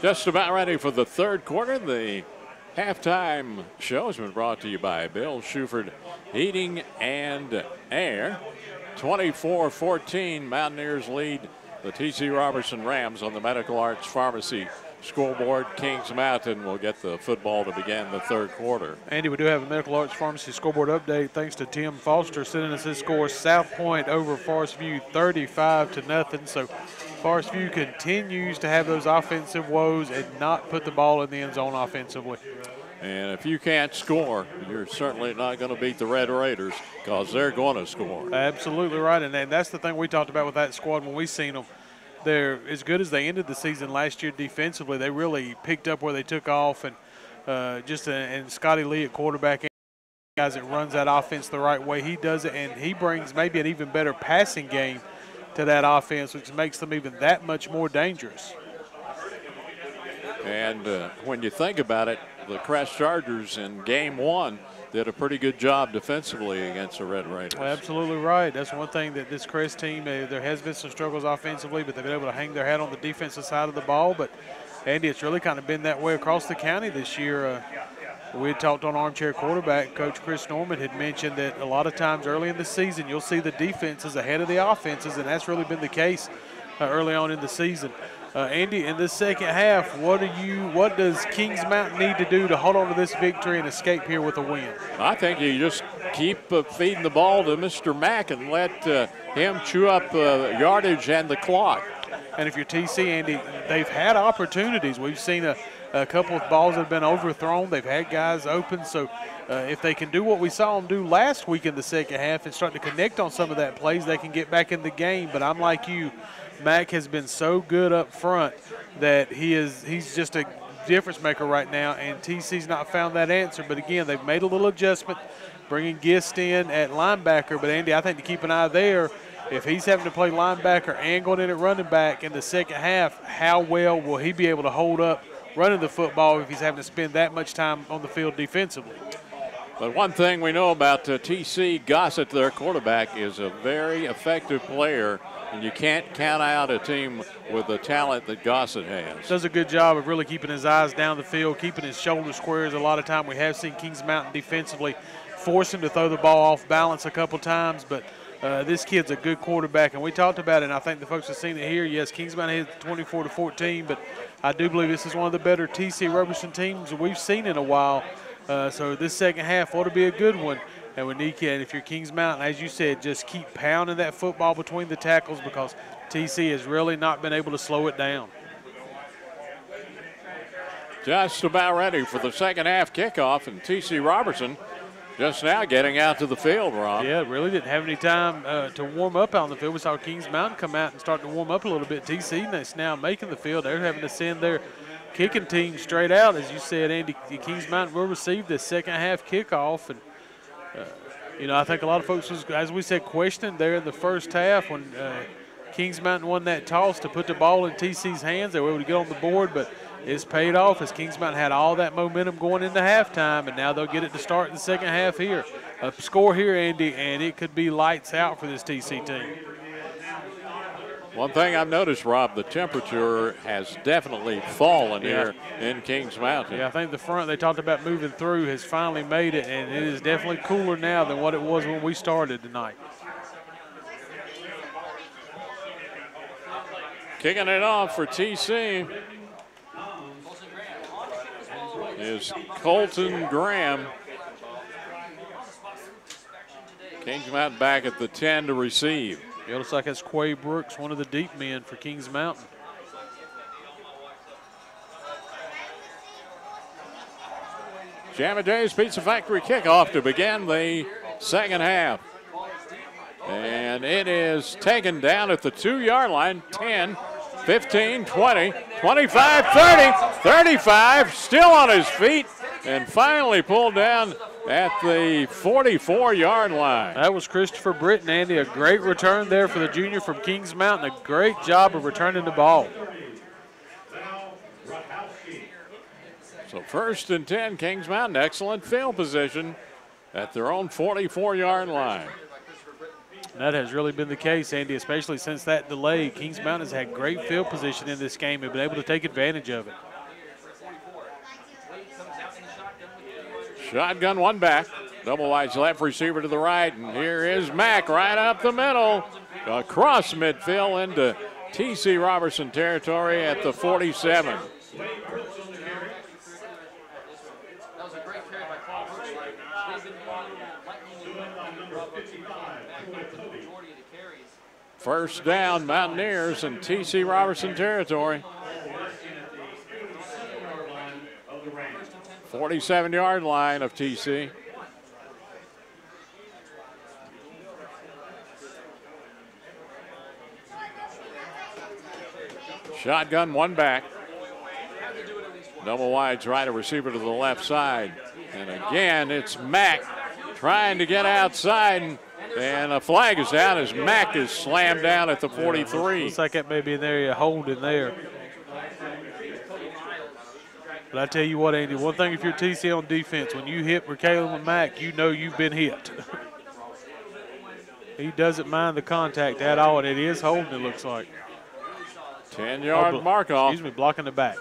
Just about ready for the third quarter. The halftime show has been brought to you by Bill Shuford Heating and Air. 24-14, Mountaineers lead the TC Roberson Rams on the Medical Arts Pharmacy scoreboard. Kings Mountain will get the football to begin the third quarter. Andy, we do have a Medical Arts Pharmacy scoreboard update thanks to Tim Foster sending us his score. South Point over Forest View 35-0. So Forest View continues to have those offensive woes and not put the ball in the end zone offensively. And if you can't score, you're certainly not going to beat the Red Raiders because they're going to score. Absolutely right, and that's the thing we talked about with that squad when we seen them. They're as good as they ended the season last year defensively. They really picked up where they took off, and and Scotty Lee at quarterback, guys that runs that offense the right way. He does it, and he brings maybe an even better passing game to that offense, which makes them even that much more dangerous. And when you think about it, the Crest Chargers in game one did a pretty good job defensively against the Red Raiders. Well, absolutely right. That's one thing that this Crest team, there has been some struggles offensively, but they've been able to hang their hat on the defensive side of the ball. But, Andy, it's really kind of been that way across the county this year. We had talked on Armchair Quarterback. Coach Chris Norman had mentioned that a lot of times early in the season you'll see the defenses ahead of the offenses, and that's really been the case early on in the season. Andy, in this second half, what does Kings Mountain need to do to hold on to this victory and escape here with a win? I think you just keep feeding the ball to Mr. Mack and let him chew up yardage and the clock. And if you're TC, Andy, they've had opportunities. We've seen a couple of balls that have been overthrown. They've had guys open. So if they can do what we saw them do last week in the second half and start to connect on some of that plays, they can get back in the game. But I'm like you. Mack has been so good up front that he's just a difference maker right now, and TC's not found that answer. But again, they've made a little adjustment, bringing Gist in at linebacker. But Andy, I think to keep an eye there, if he's having to play linebacker and going in at running back in the second half, how well will he be able to hold up running the football if he's having to spend that much time on the field defensively? But one thing we know about TC, Gossett, their quarterback, is a very effective player. And you can't count out a team with the talent that Gossett has. Does a good job of really keeping his eyes down the field, keeping his shoulder squares. A lot of time we have seen Kings Mountain defensively force him to throw the ball off balance a couple times, but this kid's a good quarterback, and we talked about it, and I think the folks have seen it here. Yes, Kings Mountain hit 24-14, but I do believe this is one of the better TC Roberson teams we've seen in a while. So this second half ought to be a good one. And we need, and if you're Kings Mountain, as you said, just keep pounding that football between the tackles because TC has really not been able to slow it down. Just about ready for the second half kickoff, and TC Roberson just now getting out to the field, Rob. Yeah, really didn't have any time to warm up on the field. We saw Kings Mountain come out and start to warm up a little bit. TC that's now making the field. They're having to send their kicking team straight out. As you said, Andy, Kings Mountain will receive the second half kickoff, and You know, I think a lot of folks was, as we said, questioning there in the first half when Kings Mountain won that toss to put the ball in TC's hands. They were able to get on the board, but it's paid off as Kings Mountain had all that momentum going into halftime, and now they'll get it to start in the second half here. A score here, Andy, and it could be lights out for this TC team. One thing I've noticed, Rob, the temperature has definitely fallen here in Kings Mountain. Yeah, I think the front they talked about moving through has finally made it, and it is definitely cooler now than what it was when we started tonight. Kicking it off for TC is Colton Graham. Kings Mountain back at the 10 to receive. It looks like it's Quay Brooks, one of the deep men for Kings Mountain. Jammin' Jay's Pizza Factory kickoff to begin the second half. And it is taken down at the 2-yard line. 10, 15, 20, 25, 30, 35, still on his feet, and finally pulled down at the 44-yard line. That was Christopher Britton, Andy. A great return there for the junior from Kings Mountain. A great job of returning the ball. So 1st and 10, Kings Mountain, excellent field position at their own 44-yard line. That has really been the case, Andy, especially since that delay. Kings Mountain has had great field position in this game and been able to take advantage of it. Shotgun one back. Double wide's left receiver to the right. And here is Mack right up the middle. Across midfield into TC Roberson territory at the 47. First down, Mountaineers in TC Roberson territory. 47-yard line of TC. Shotgun one back. Double wide's right, a receiver to the left side. And again, it's Mack trying to get outside, and a flag is down as Mack is slammed down at the 43. Looks like that may be an area holding there. But I tell you what, Andy, one thing if you're TC on defense, when you hit Kailyn Mack, you know you've been hit. He doesn't mind the contact at all, and it is holding, it looks like. 10-yard mark off. Excuse me, blocking the back.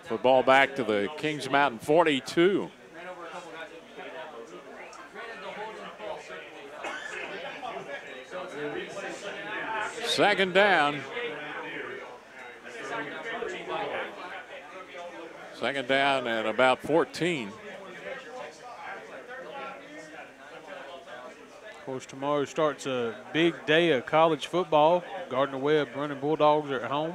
Football back to the Kings Mountain 42. Second down. Second down and about 14. Of course, tomorrow starts a big day of college football. Gardner-Webb running Bulldogs are at home.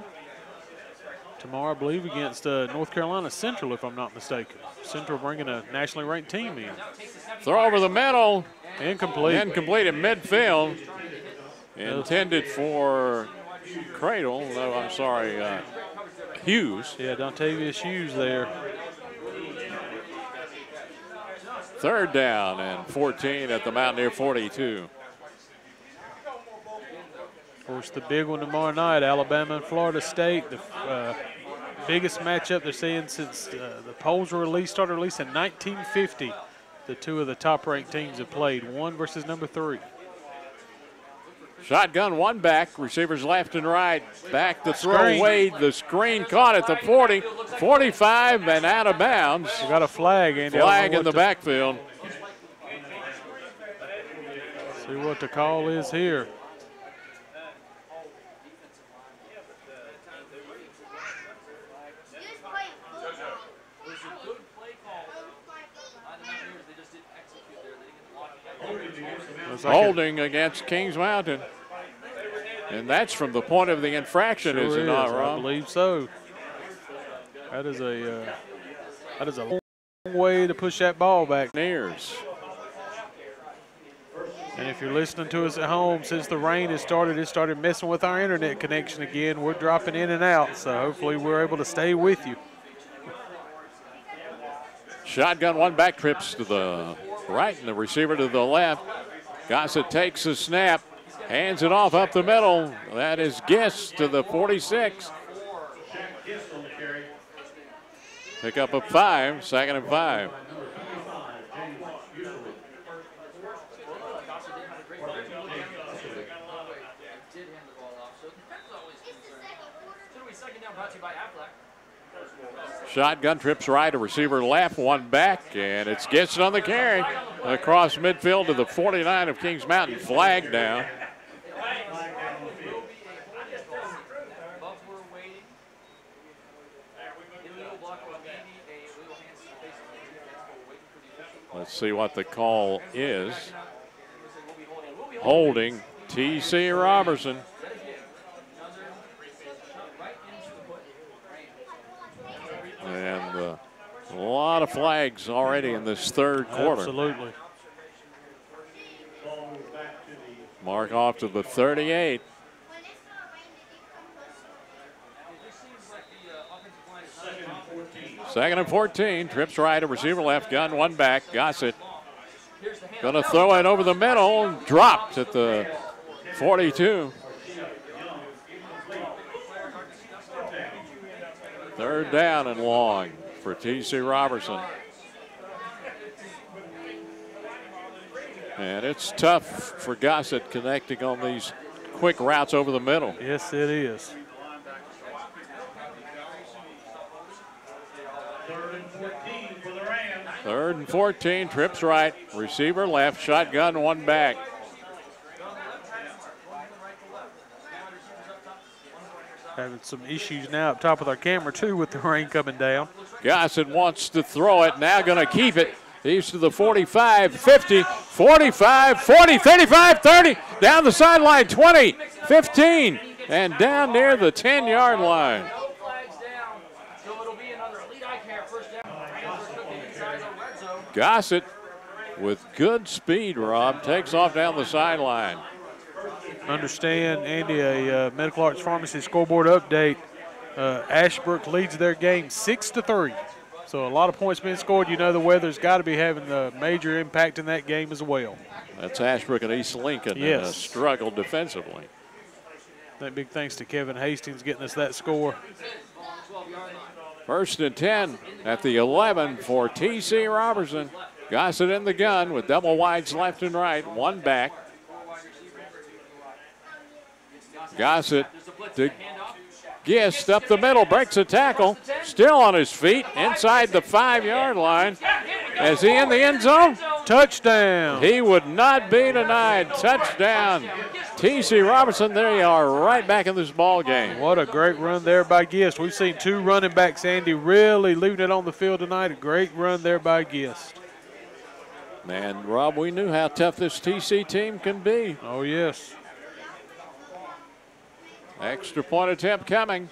Tomorrow, I believe, against North Carolina Central, if I'm not mistaken. Central bringing a nationally ranked team in. Throw over the middle. Incomplete. Incomplete at midfield. Intended for Cradle. No, I'm sorry, Hughes. Yeah, Dontavius Hughes there. Third down and 14 at the Mountaineer 42. Of course, the big one tomorrow night, Alabama and Florida State. The biggest matchup they're seeing since the polls were released, started released in 1950. The two of the top-ranked teams have played, 1 versus number 3. Shotgun one back, receivers left and right. Back to throw, Wade. The screen caught at the 40, 45, and out of bounds. We got a flag, Andy. Flag in the backfield. See what the call is here. Holding against Kings Mountain. And that's from the point of the infraction, is it not, Rob? I believe so. That is a long way to push that ball back. Nears. And if you're listening to us at home, since the rain has started, it started messing with our internet connection again. We're dropping in and out, so hopefully we're able to stay with you. Shotgun one back, trips to the right and the receiver to the left. Gossett takes the snap, hands it off up the middle. That is Gist to the 46. Pick up a 5, 2nd and 5. Shotgun trips right, a receiver left, one back, and it's Gist on the carry across midfield to the 49 of Kings Mountain. Flag down. Let's see what the call is. Holding T.C. Roberson. And a lot of flags already in this third quarter. Absolutely. Mark off to the 38. Second and 14. Trips right, a receiver left, gun one back. Gossett gonna throw it over the middle. Dropped at the 42. Third down and long for T.C. Roberson. And it's tough for Gossett connecting on these quick routes over the middle. Yes, it is. Third and 14, trips right, receiver left, shotgun one back. Having some issues now up top with our camera too with the rain coming down. Gossett wants to throw it, now going to keep it. He's to the 45, 50, 45, 40, 35, 30, down the sideline, 20, 15, and down near the 10-yard line. Gossett with good speed, Rob, takes off down the sideline. Understand, Andy, a Medical Arts Pharmacy scoreboard update. Ashbrook leads their game 6-3. So a lot of points being scored. You know the weather's got to be having a major impact in that game as well. That's Ashbrook and East Lincoln. Yes. And a struggle defensively. That big thanks to Kevin Hastings getting us that score. First and 10 at the 11 for T.C. Roberson. Gossett in the gun with double wides left and right, one back. Gossett to Gist up the middle, breaks a tackle, still on his feet, inside the 5-yard line. Is he in the end zone? Touchdown. He would not be denied. Touchdown. T.C. Roberson, they are right back in this ball game. What a great run there by Gist. We've seen two running backs, Andy, really leaving it on the field tonight. A great run there by Gist. And, Rob, we knew how tough this TC team can be. Oh, yes. Extra point attempt coming.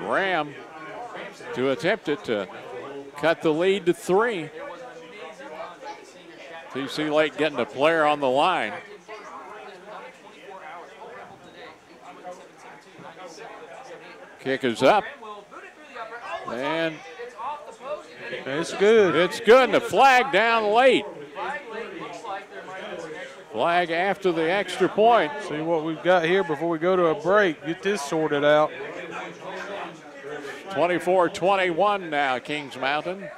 Ram to attempt it to cut the lead to 3. TC late getting a player on the line. Kick is up. And it's good. It's good, and the flag down late. Flag after the extra point. See what we've got here before we go to a break. Get this sorted out. 24-21 now, Kings Mountain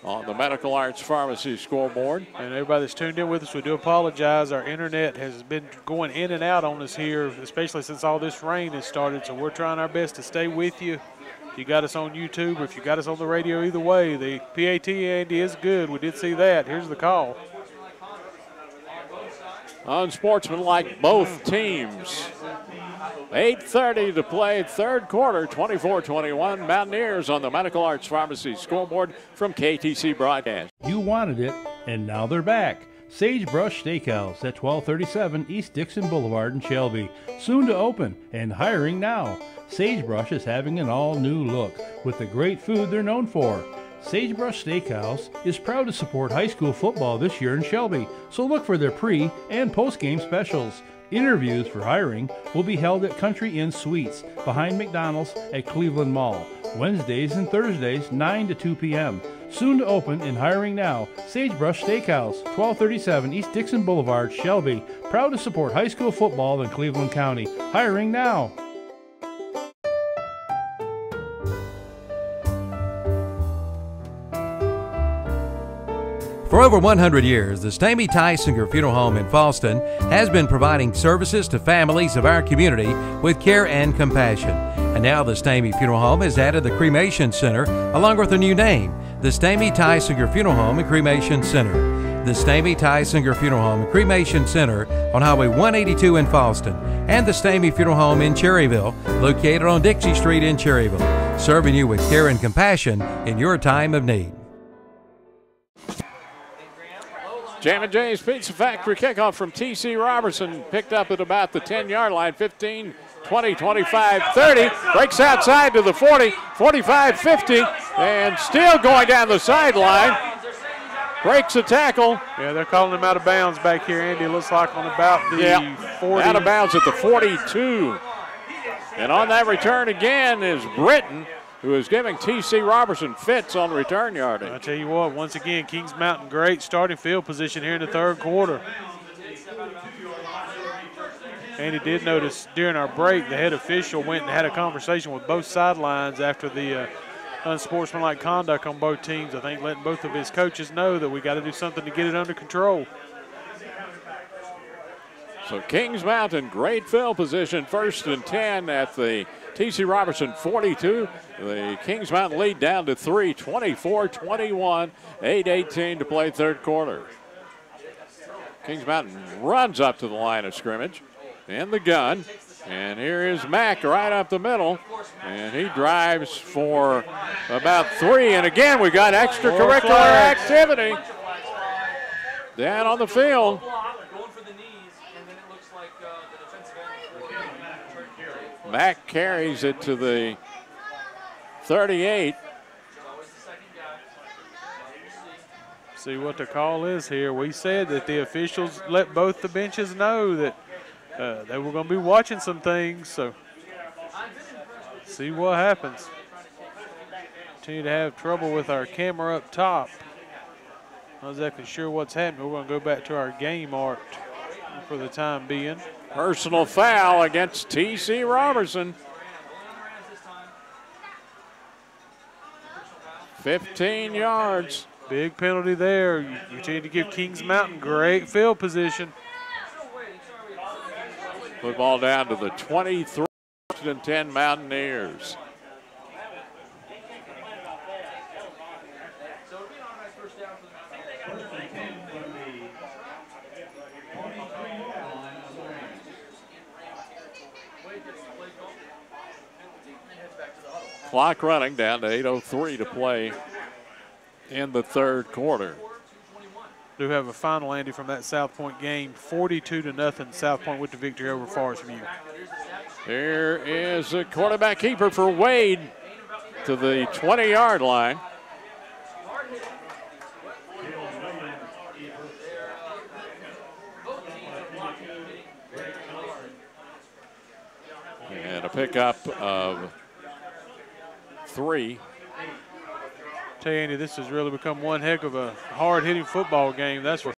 on the Medical Arts Pharmacy scoreboard. And everybody that's tuned in with us, we do apologize. Our internet has been going in and out on us here, especially since all this rain has started. So we're trying our best to stay with you. If you got us on YouTube or if you got us on the radio, either way, the PAT, Andy, is good. We did see that. Here's the call. Unsportsmanlike both teams. 8:30 to play, third quarter, 24-21. Mountaineers on the Medical Arts Pharmacy scoreboard from KTC Broadcast. You wanted it, and now they're back. Sagebrush Steakhouse at 1237 East Dixon Boulevard in Shelby. Soon to open and hiring now. Sagebrush is having an all-new look with the great food they're known for. Sagebrush Steakhouse is proud to support high school football this year in Shelby, so look for their pre- and post-game specials. Interviews for hiring will be held at Country Inn Suites behind McDonald's at Cleveland Mall, Wednesdays and Thursdays 9 to 2 p.m. Soon to open in Hiring Now, Sagebrush Steakhouse, 1237 East Dixon Boulevard, Shelby. Proud to support high school football in Cleveland County. Hiring now. For over 100 years, the Stamey Tysinger Funeral Home in Falston has been providing services to families of our community with care and compassion. And now the Stamey Funeral Home has added the Cremation Center along with a new name, the Stamey Tysinger Funeral Home and Cremation Center. The Stamey Tysinger Funeral Home and Cremation Center on Highway 182 in Falston, and the Stamey Funeral Home in Cherryville, located on Dixie Street in Cherryville, serving you with care and compassion in your time of need. Jammin' Jay's Pizza Factory kickoff from T.C. Roberson, picked up at about the 10-yard line, 15, 20, 25, 30, breaks outside to the 40, 45, 50, and still going down the sideline. Breaks a tackle. Yeah, they're calling him out of bounds back here, Andy. It looks like on about the 40. Out of bounds at the 42. And on that return again is Britton, who is giving T.C. Roberson fits on return yardage. I'll tell you what, once again, Kings Mountain, great starting field position here in the third quarter. Andy did notice during our break, the head official went and had a conversation with both sidelines after the unsportsmanlike conduct on both teams. I think letting both of his coaches know that we got to do something to get it under control. So Kings Mountain, great field position, 1st and 10 at the T.C. Roberson 42. The Kings Mountain lead down to 3, 24-21, 8:18 to play third quarter. Kings Mountain runs up to the line of scrimmage in the gun. And here is Mack right up the middle. And he drives for about 3. And again, we got extracurricular activity down on the field. Mack carries it to the 38. See what the call is here. We said that the officials let both the benches know that they were going to be watching some things, so see what happens. Continue to have trouble with our camera up top. Not exactly sure what's happening. We're going to go back to our game art for the time being. Personal foul against T.C. Roberson. 15 yards. Big penalty there. You continue to give Kings Mountain great field position. Football down to the 23 and 10 Mountaineers. Clock running down to 8:03 to play in the third quarter. Do have a final, Andy, from that South Point game, 42-0. South Point with the victory over Forest View. There is a quarterback keeper for Wade to the 20-yard line. And a pickup of 3. Tell you, Andy, this has really become one heck of a hard-hitting football game. That's for